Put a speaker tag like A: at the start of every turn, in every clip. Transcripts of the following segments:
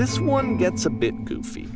A: This one gets a bit goofy.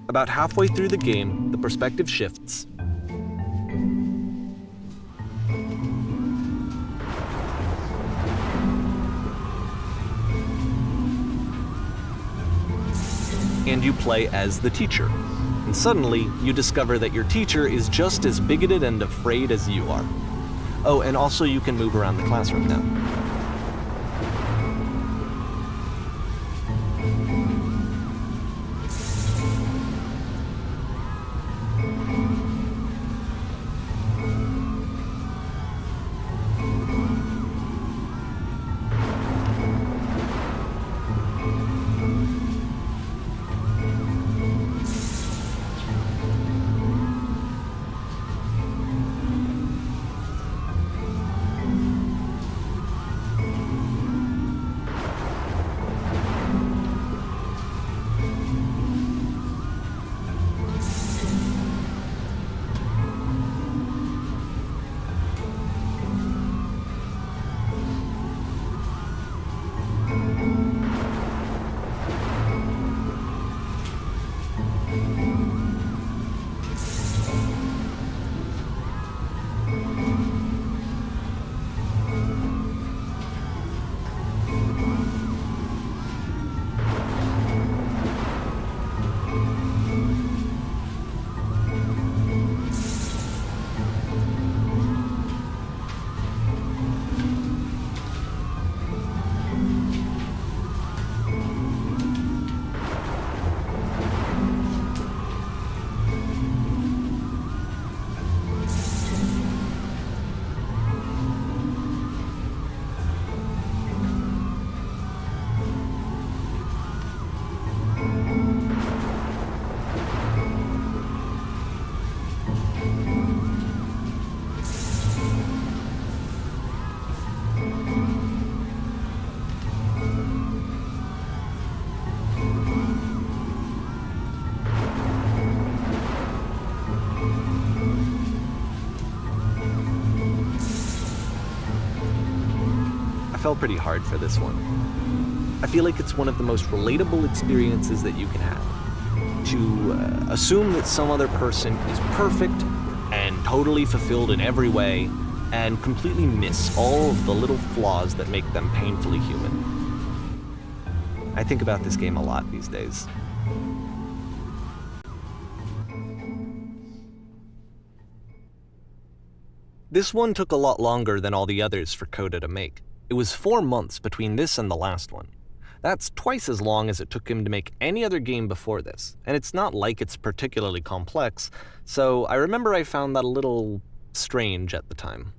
A: About halfway through the game, the perspective shifts. And you play as the teacher. And suddenly, you discover that your teacher is just as bigoted and afraid as you are. Oh, and also you can move around the classroom now. Fell pretty hard for this one. I feel like it's one of the most relatable experiences that you can have. To assume that some other person is perfect and totally fulfilled in every way, and completely miss all of the little flaws that make them painfully human. I think about this game a lot these days. This one took a lot longer than all the others for Coda to make. It was 4 months between this and the last one. That's twice as long as it took him to make any other game before this, and it's not like it's particularly complex, so I remember I found that a little strange at the time.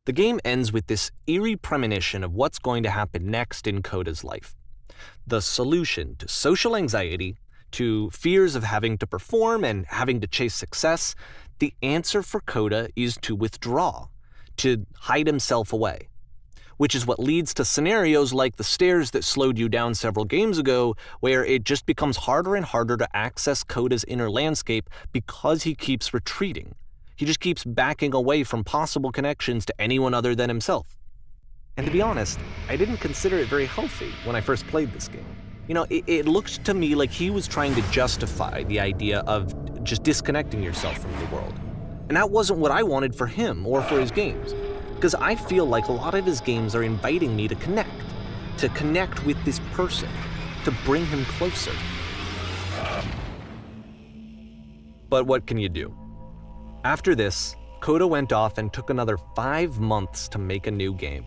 A: The game ends with this eerie premonition of what's going to happen next in Coda's life. The solution to social anxiety, to fears of having to perform and having to chase success, the answer for Coda is to withdraw, to hide himself away. Which is what leads to scenarios like the stairs that slowed you down several games ago, where it just becomes harder and harder to access Coda's inner landscape because he keeps retreating. He just keeps backing away from possible connections to anyone other than himself. And to be honest, I didn't consider it very healthy when I first played this game. You know, it looked to me like he was trying to justify the idea of just disconnecting yourself from the world. And that wasn't what I wanted for him or for his games. Because I feel like a lot of his games are inviting me to connect with this person, to bring him closer. But what can you do? After this, Coda went off and took another 5 months to make a new game.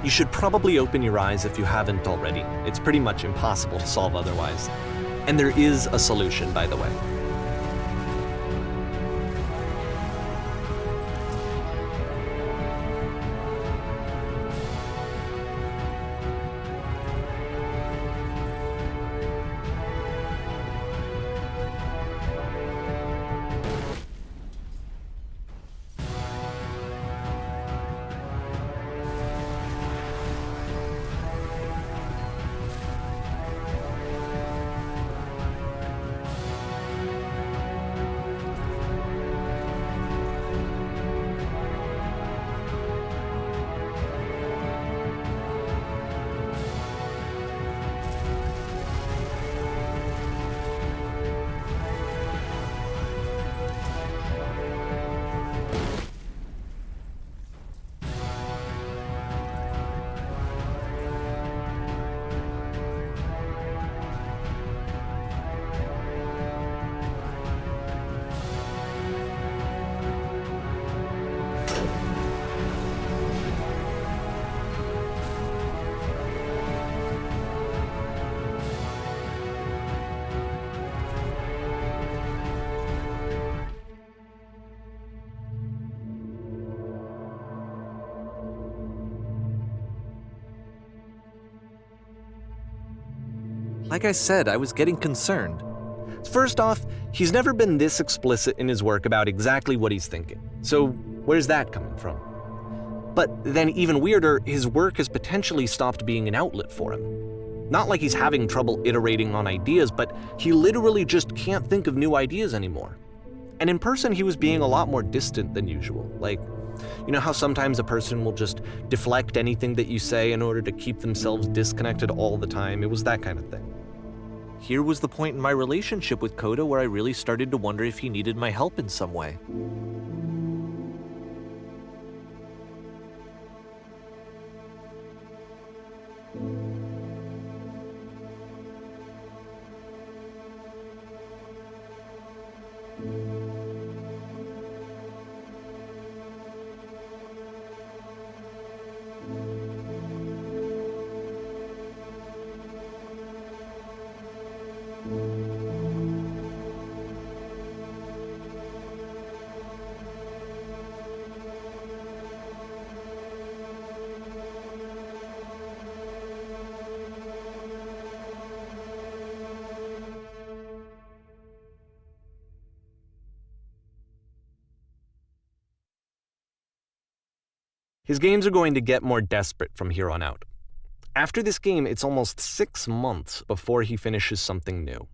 A: You should probably open your eyes if you haven't already. It's pretty much impossible to solve otherwise. And there is a solution, by the way. Like I said, I was getting concerned. First off, he's never been this explicit in his work about exactly what he's thinking. So where's that coming from? But then even weirder, his work has potentially stopped being an outlet for him. Not like he's having trouble iterating on ideas, but he literally just can't think of new ideas anymore. And in person, he was being a lot more distant than usual. Like, you know how sometimes a person will just deflect anything that you say in order to keep themselves disconnected all the time? It was that kind of thing. Here was the point in my relationship with Coda where I really started to wonder if he needed my help in some way. His games are going to get more desperate from here on out. After this game, it's almost 6 months before he finishes something new.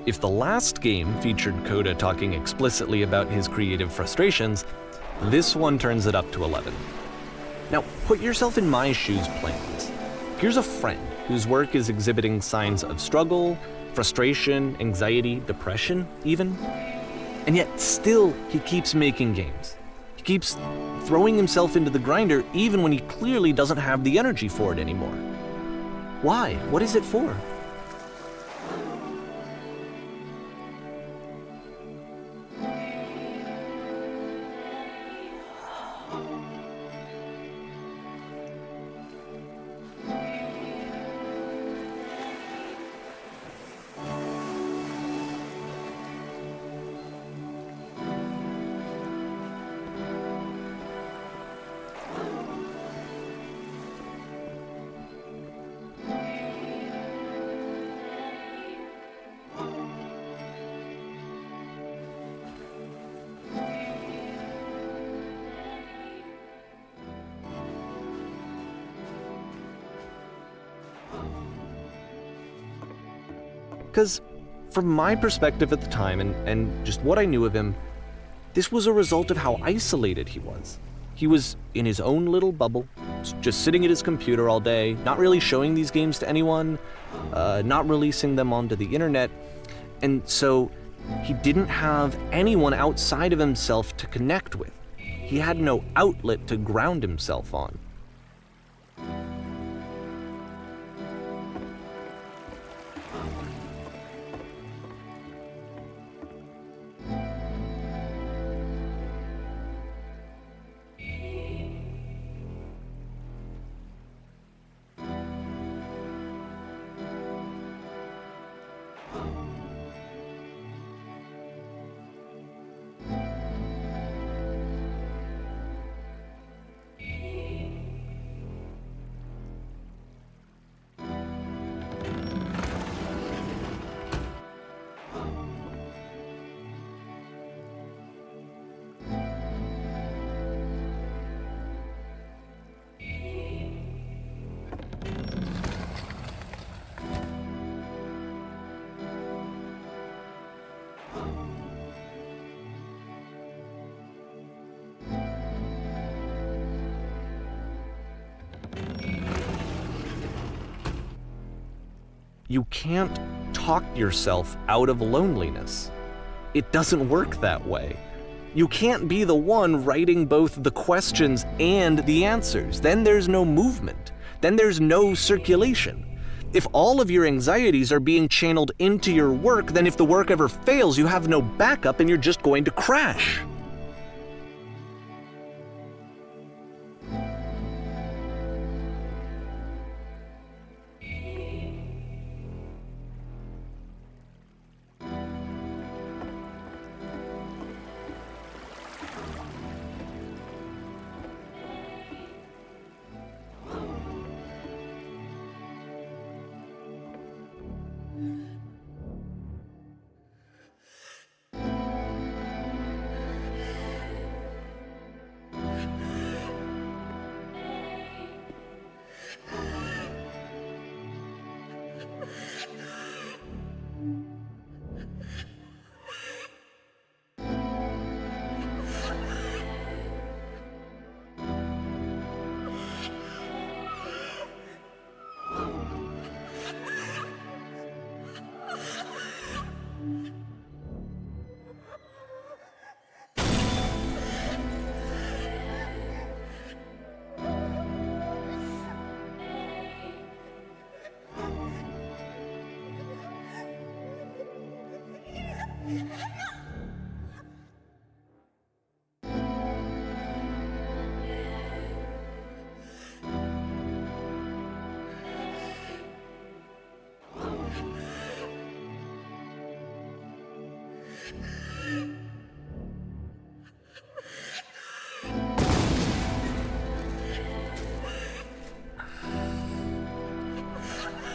A: If the last game featured Coda talking explicitly about his creative frustrations, this one turns it up to 11. Now, put yourself in my shoes playing this. Here's a friend whose work is exhibiting signs of struggle, frustration, anxiety, depression, even. And yet, still, he keeps making games. He keeps throwing himself into the grinder even when he clearly doesn't have the energy for it anymore. Why? What is it for? Because from my perspective at the time and just what I knew of him, This was a result of how isolated he was. He was in his own little bubble, just sitting at his computer all day, not really showing these games to anyone, not releasing them onto the internet, and so he didn't have anyone outside of himself to connect with. He had no outlet to ground himself on. You can't talk yourself out of loneliness. It doesn't work that way. You can't be the one writing both the questions and the answers. Then there's no movement. Then there's no circulation. If all of your anxieties are being channeled into your work, then if the work ever fails, you have no backup and you're just going to crash.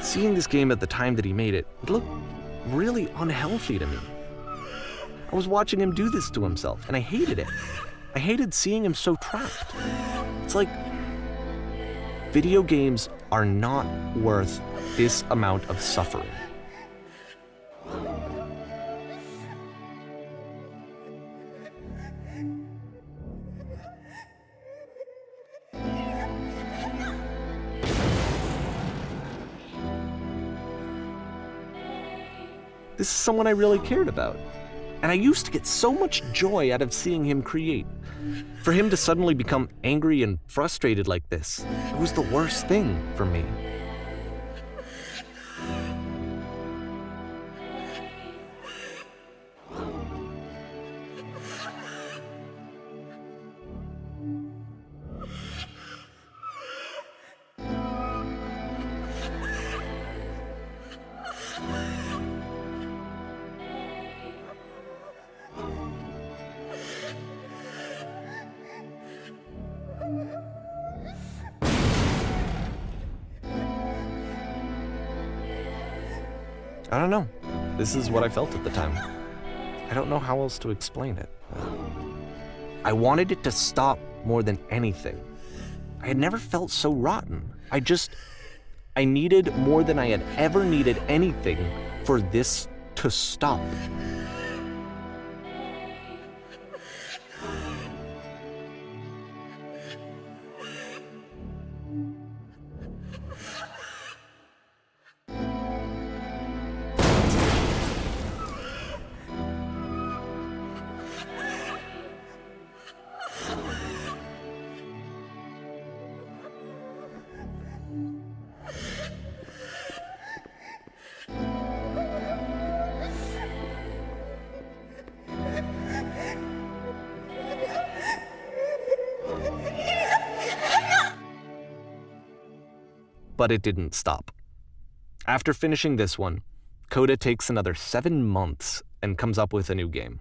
A: Seeing this game at the time that he made it, it looked really unhealthy to me. I was watching him do this to himself, and I hated it. I hated seeing him so trapped. It's like, video games are not worth this amount of suffering. This is someone I really cared about. And I used to get so much joy out of seeing him create. For him to suddenly become angry and frustrated like this, it was the worst thing for me. I don't know. This is what I felt at the time. I don't know how else to explain it. I wanted it to stop more than anything. I had never felt so rotten. I needed more than I had ever needed anything for this to stop. But it didn't stop. After finishing this one, Coda takes another 7 months and comes up with a new game.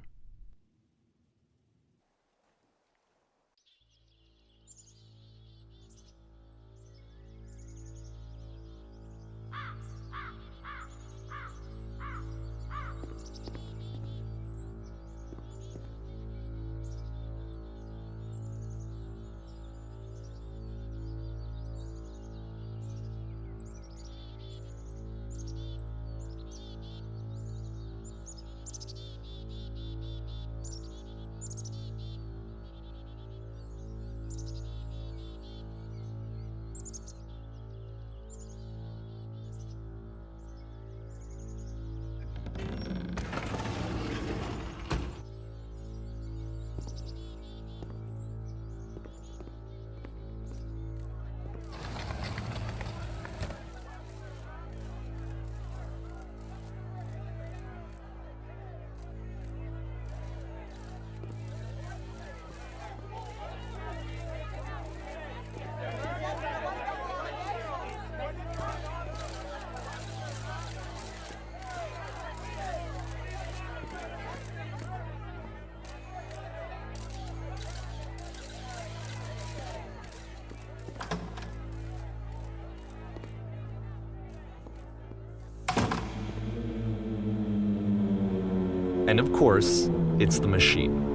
A: And of course, it's the machine.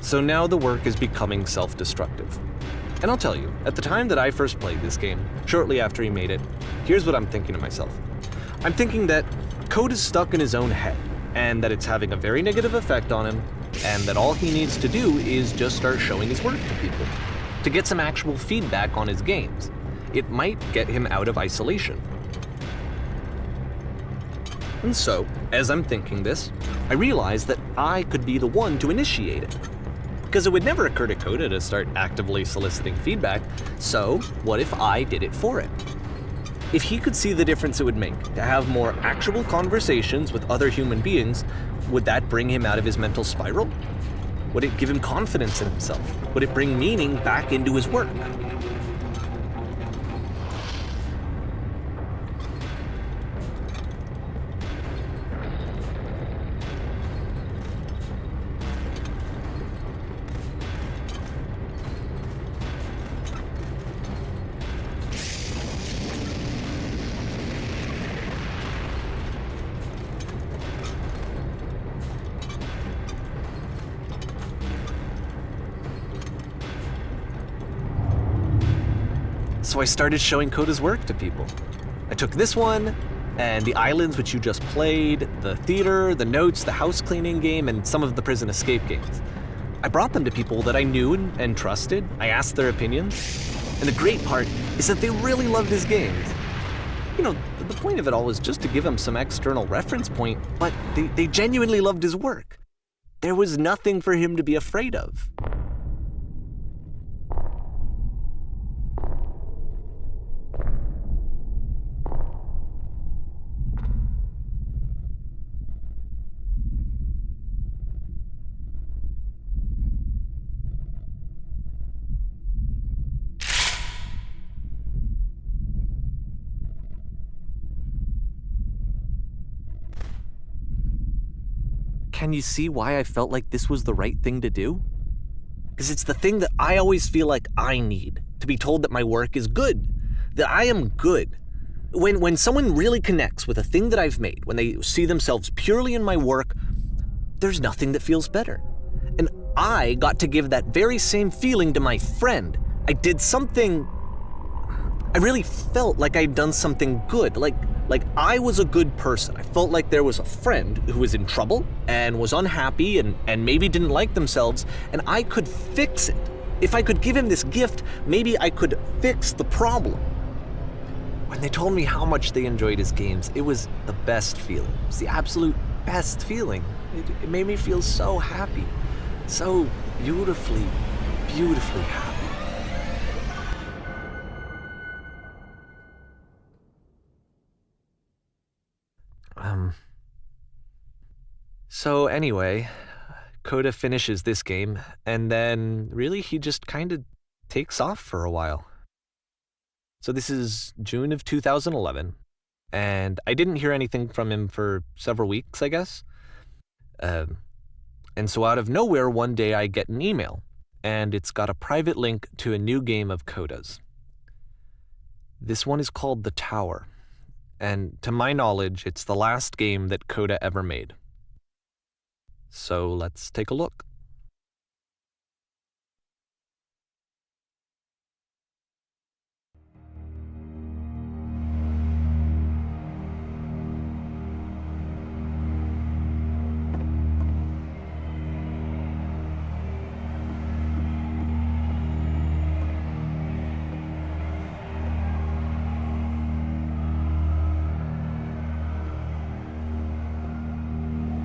A: So now the work is becoming self-destructive. And I'll tell you, at the time that I first played this game, shortly after he made it, here's what I'm thinking to myself. I'm thinking that code is stuck in his own head, and that it's having a very negative effect on him, and that all he needs to do is just start showing his work to people, to get some actual feedback on his games. It might get him out of isolation. And so, as I'm thinking this, I realize that I could be the one to initiate it. Because it would never occur to Coda to start actively soliciting feedback, so what if I did it for him? If he could see the difference it would make to have more actual conversations with other human beings, would that bring him out of his mental spiral? Would it give him confidence in himself? Would it bring meaning back into his work? So I started showing Coda's work to people. I took this one, and the islands which you just played, the theater, the notes, the house cleaning game, and some of the prison escape games. I brought them to people that I knew and trusted. I asked their opinions. And the great part is that they really loved his games. You know, the point of it all was just to give him some external reference point, but they genuinely loved his work. There was nothing for him to be afraid of. Can you see why I felt like this was the right thing to do? Because it's the thing that I always feel like I need, to be told that my work is good, that I am good. When someone really connects with a thing that I've made, when they see themselves purely in my work, there's nothing that feels better. And I got to give that very same feeling to my friend. I did something, I really felt like I'd done something good, like I was a good person. I felt like there was a friend who was in trouble and was unhappy and maybe didn't like themselves, and I could fix it. If I could give him this gift, maybe I could fix the problem. When they told me how much they enjoyed his games, it was the best feeling. It was the absolute best feeling. It made me feel so happy, so beautifully, beautifully happy. So anyway, Coda finishes this game, and then really he just kind of takes off for a while. So this is June of 2011, and I didn't hear anything from him for several weeks, I guess. And so out of nowhere, one day I get an email, and it's got a private link to a new game of Coda's. This one is called The Tower, and to my knowledge, it's the last game that Coda ever made. So let's take a look.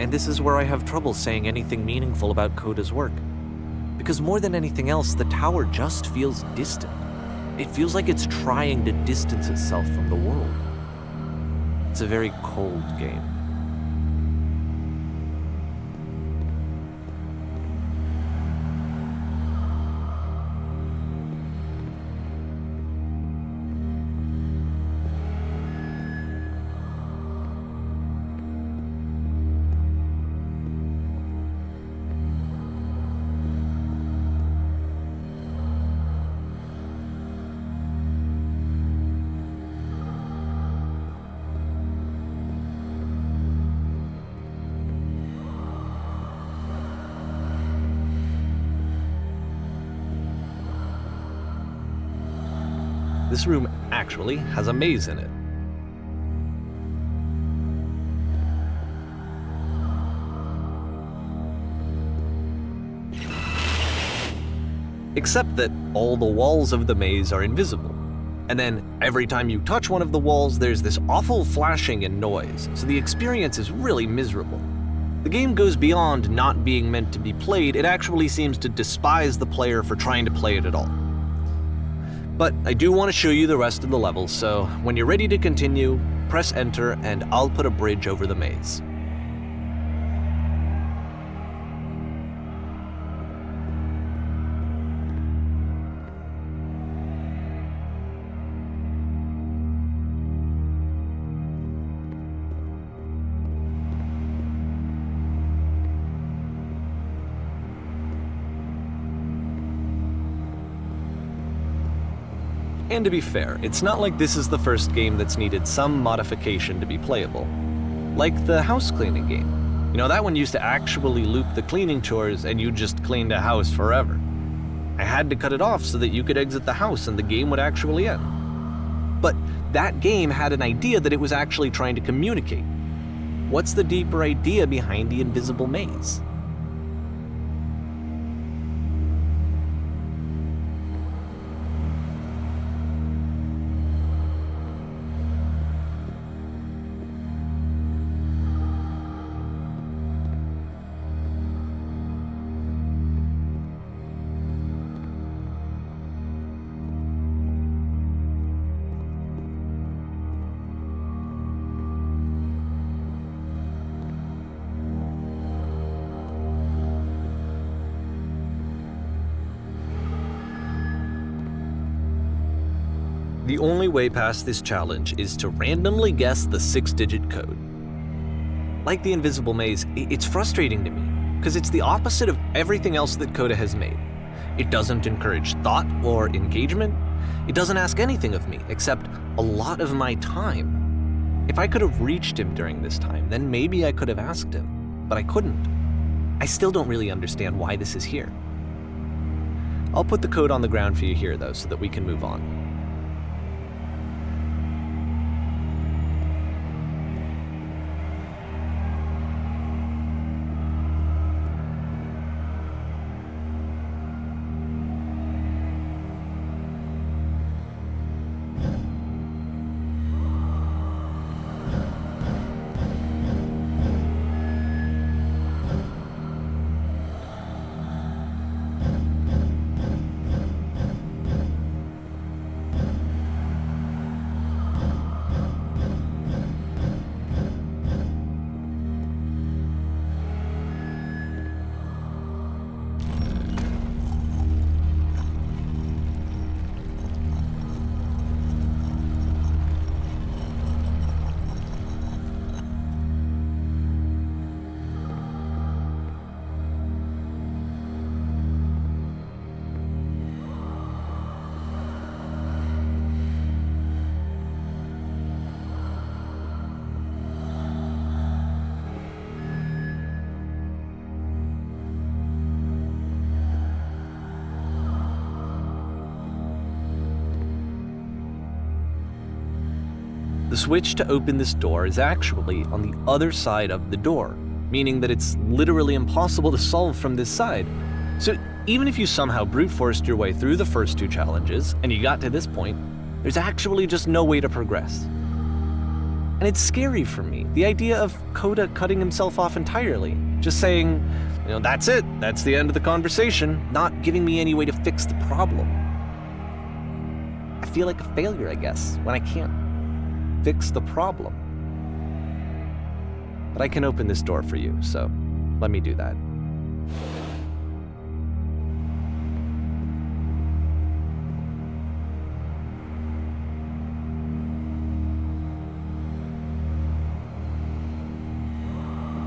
A: And this is where I have trouble saying anything meaningful about Coda's work. Because more than anything else, the tower just feels distant. It feels like it's trying to distance itself from the world. It's a very cold game. this room actually has a maze in it. Except that all the walls of the maze are invisible. And then every time you touch one of the walls, there's this awful flashing and noise, so the experience is really miserable. The game goes beyond not being meant to be played, it actually seems to despise the player for trying to play it at all. But I do want to show you the rest of the levels, so when you're ready to continue, press enter and I'll put a bridge over the maze. And to be fair, it's not like this is the first game that's needed some modification to be playable. Like the house cleaning game. You know, that one used to actually loop the cleaning chores and you just cleaned a house forever. I had to cut it off so that you could exit the house and the game would actually end. But that game had an idea that it was actually trying to communicate. What's the deeper idea behind the invisible maze? The only way past this challenge is to randomly guess the 6-digit code. Like the invisible maze, it's frustrating to me, because it's the opposite of everything else that Coda has made. It doesn't encourage thought or engagement. It doesn't ask anything of me, except a lot of my time. If I could have reached him during this time, then maybe I could have asked him, but I couldn't. I still don't really understand why this is here. I'll put the code on the ground for you here, though, so that we can move on. The switch to open this door is actually on the other side of the door, meaning that it's literally impossible to solve from this side. So even if you somehow brute forced your way through the first 2 challenges and you got to this point, there's actually just no way to progress. And it's scary for me, the idea of Coda cutting himself off entirely, just saying, you know, that's it, that's the end of the conversation, not giving me any way to fix the problem. I feel like a failure, I guess, when I can't fix the problem. But I can open this door for you, so let me do that.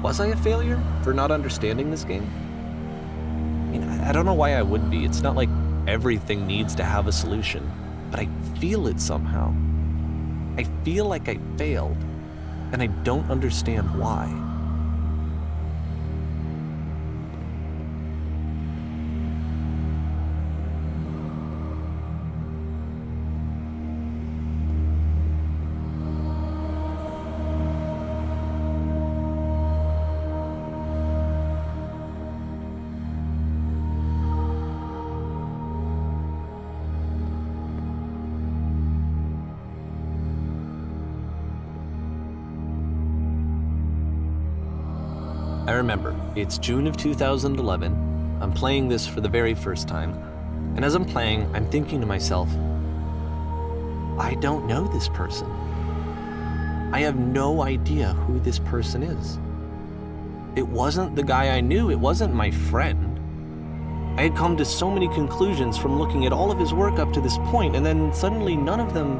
A: Was I a failure for not understanding this game? I mean, I don't know why I would be. It's not like everything needs to have a solution, but I feel it somehow. I feel like I failed, and I don't understand why. remember, it's June of 2011. I'm playing this for the very first time. And as I'm playing, I'm thinking to myself, I don't know this person. I have no idea who this person is. It wasn't the guy I knew. It wasn't my friend. I had come to so many conclusions from looking at all of his work up to this point, and then suddenly none of them...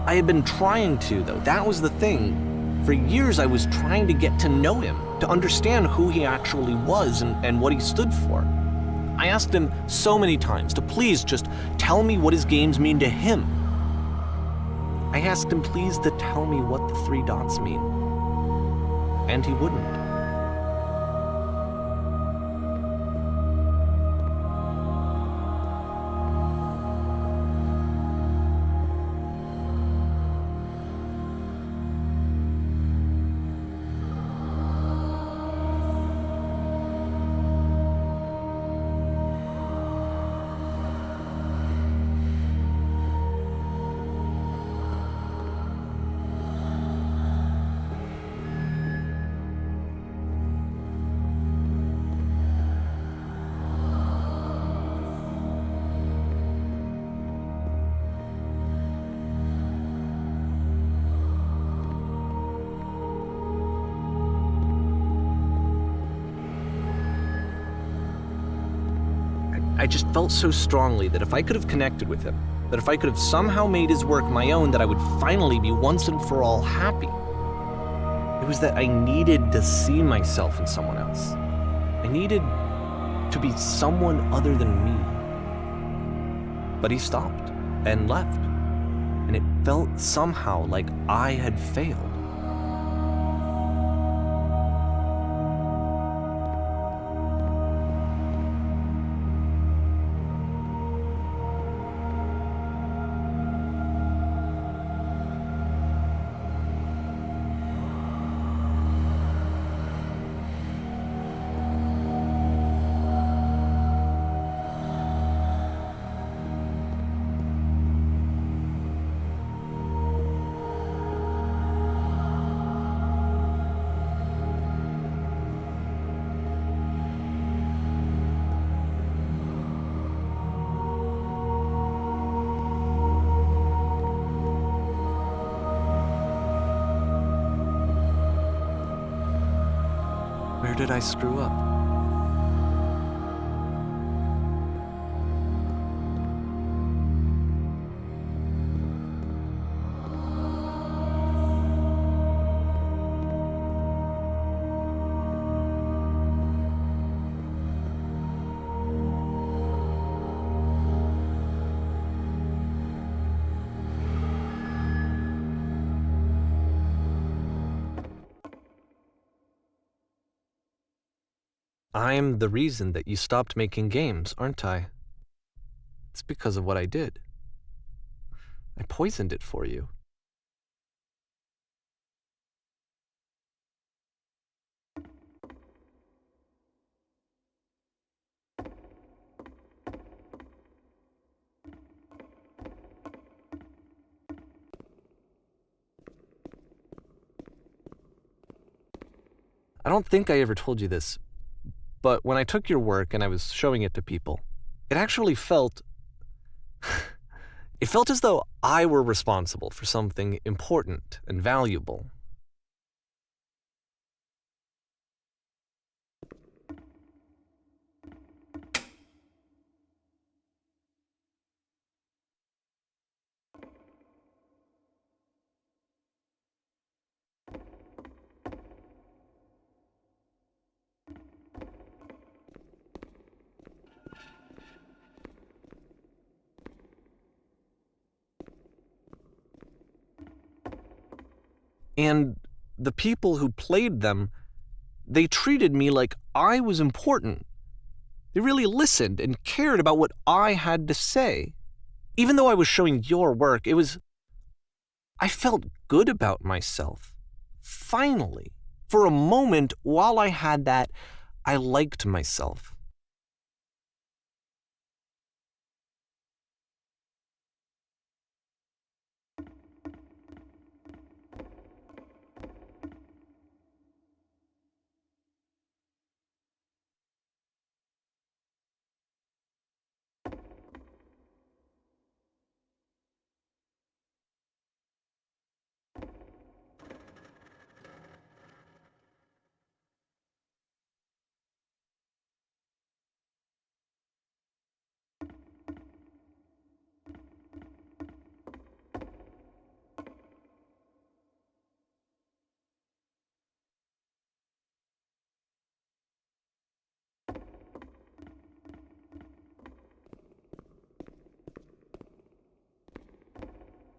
A: I had been trying to, though. That was the thing. For years, I was trying to get to know him, to understand who he actually was and what he stood for. I asked him so many times to please just tell me what his games mean to him. I asked him please to tell me what the 3 dots mean. And he wouldn't. I just felt so strongly that if I could have connected with him, that if I could have somehow made his work my own, that I would finally be once and for all happy. It was that I needed to see myself in someone else. I needed to be someone other than me. But he stopped and left, and it felt somehow like I had failed. Where did I screw up? I'm the reason that you stopped making games, aren't I? It's because of what I did. I poisoned it for you. I don't think I ever told you this, but when I took your work and I was showing it to people, it actually felt... it felt as though I were responsible for something important and valuable. And the people who played them, they treated me like I was important. They really listened and cared about what I had to say. Even though I was showing your work, I felt good about myself. Finally, for a moment while I had that, I liked myself.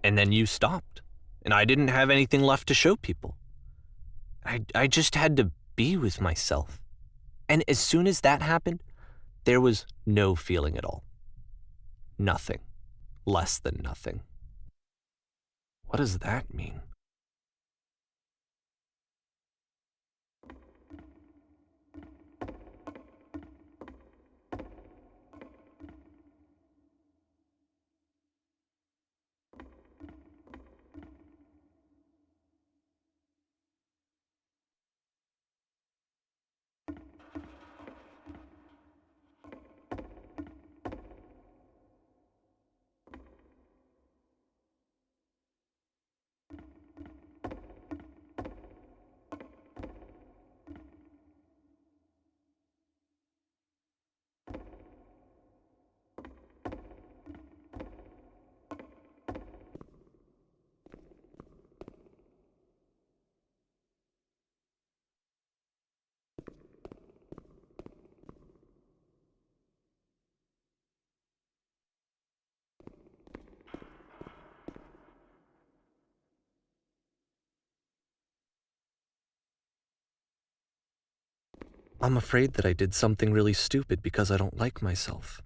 A: And then you stopped, and I didn't have anything left to show people. I just had to be with myself. And as soon as that happened, there was no feeling at all. Nothing. Less than nothing. What does that mean? I'm afraid that I did something really stupid because I don't like myself.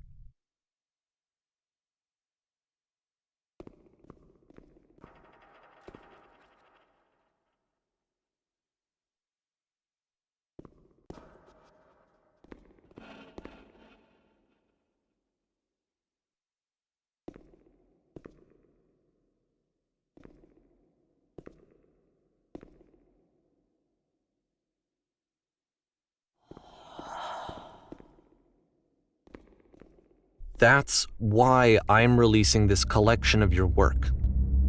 A: That's why I'm releasing this collection of your work,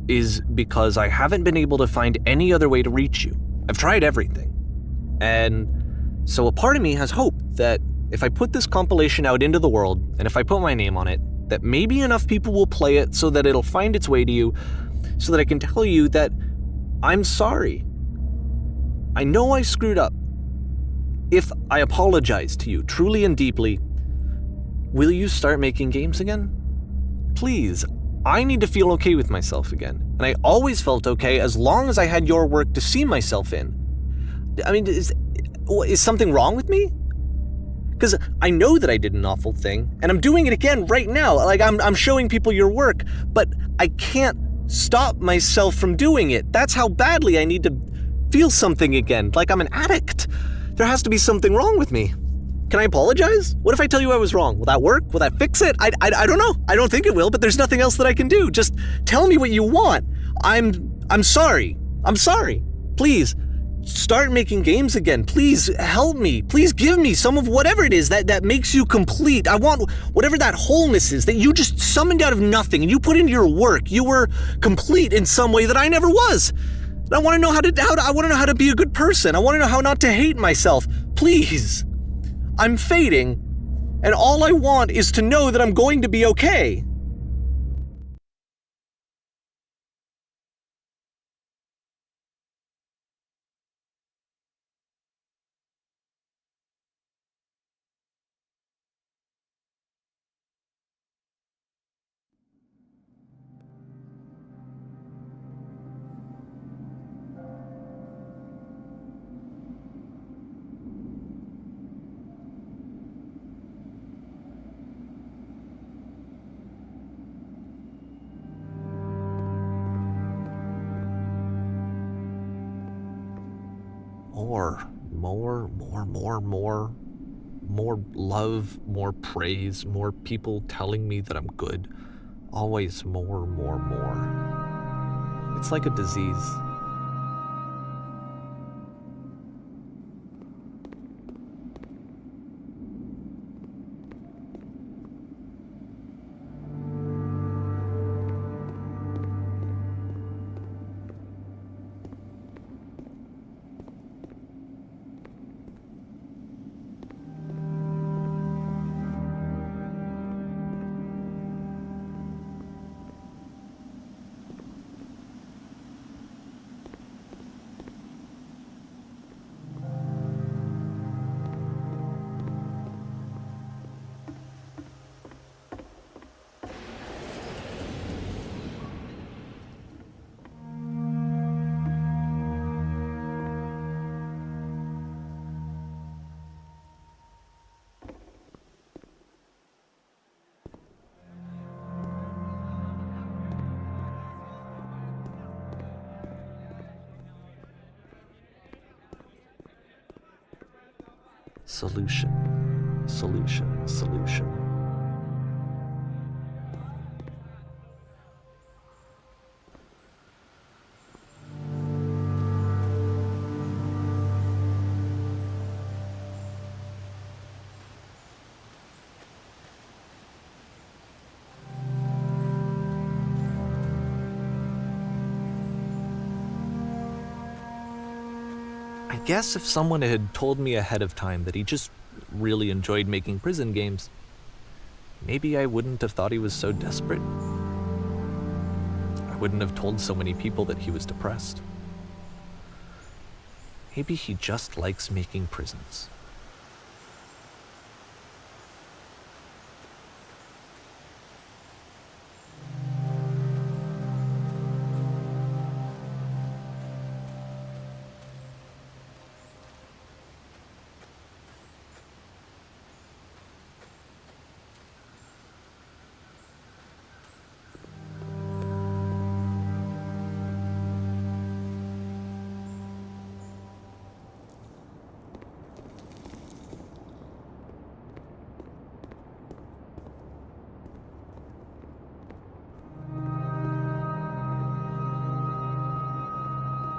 A: is because I haven't been able to find any other way to reach you. I've tried everything. And so a part of me has hope that if I put this compilation out into the world, and if I put my name on it, that maybe enough people will play it so that it'll find its way to you, so that I can tell you that I'm sorry. I know I screwed up. If I apologize to you truly and deeply, will you start making games again? Please, I need to feel okay with myself again. And I always felt okay as long as I had your work to see myself in. I mean, is something wrong with me? Because I know that I did an awful thing, and I'm doing it again right now. Like, I'm showing people your work, but I can't stop myself from doing it. That's how badly I need to feel something again, like I'm an addict. There has to be something wrong with me. Can I apologize? What if I tell you I was wrong? Will that work? Will that fix it? I don't know. I don't think it will, but there's nothing else that I can do. Just tell me what you want. I'm sorry. I'm sorry. Please, start making games again. Please help me. Please give me some of whatever it is that makes you complete. I want whatever that wholeness is that you just summoned out of nothing and you put into your work. You were complete in some way that I never was. And I want to know I want to know how to be a good person. I want to know how not to hate myself. Please. I'm fading, and all I want is to know that I'm going to be okay. more love, more praise, more people telling me that I'm good. Always more. It's like a disease. Solution. I guess if someone had told me ahead of time that he just really enjoyed making prison games, maybe I wouldn't have thought he was so desperate. I wouldn't have told so many people that he was depressed. Maybe he just likes making prisons.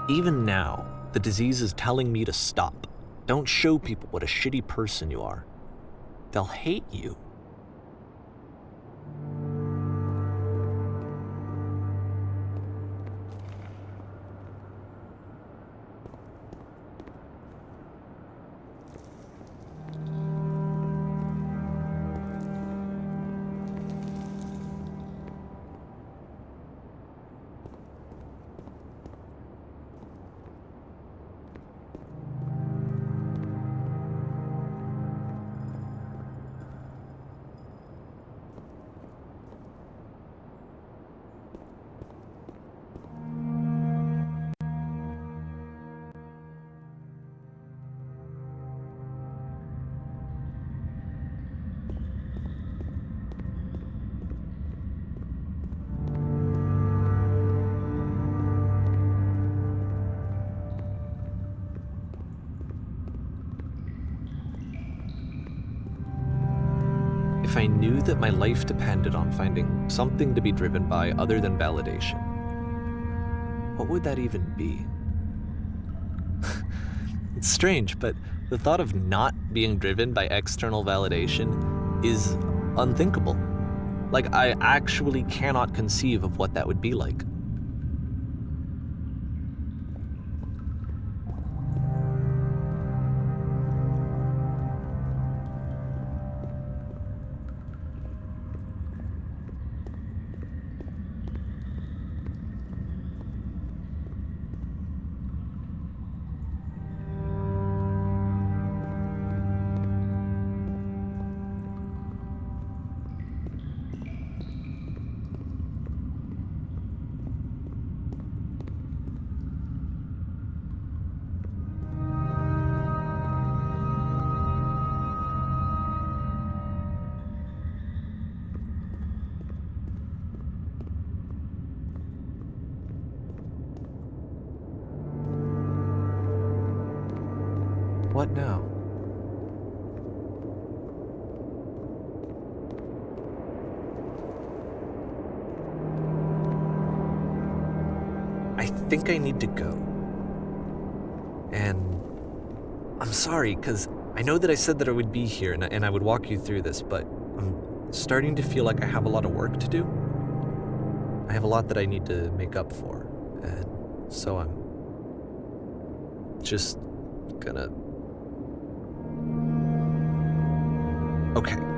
A: Even now, the disease is telling me to stop. Don't show people what a shitty person you are. They'll hate you. If I knew that my life depended on finding something to be driven by other than validation, what would that even be? It's strange, but the thought of not being driven by external validation is unthinkable. Like, I actually cannot conceive of what that would be like. what now? I think I need to go. And I'm sorry, because I know that I said that I would be here and I would walk you through this, but I'm starting to feel like I have a lot of work to do. I have a lot that I need to make up for, and so I'm just gonna... Okay.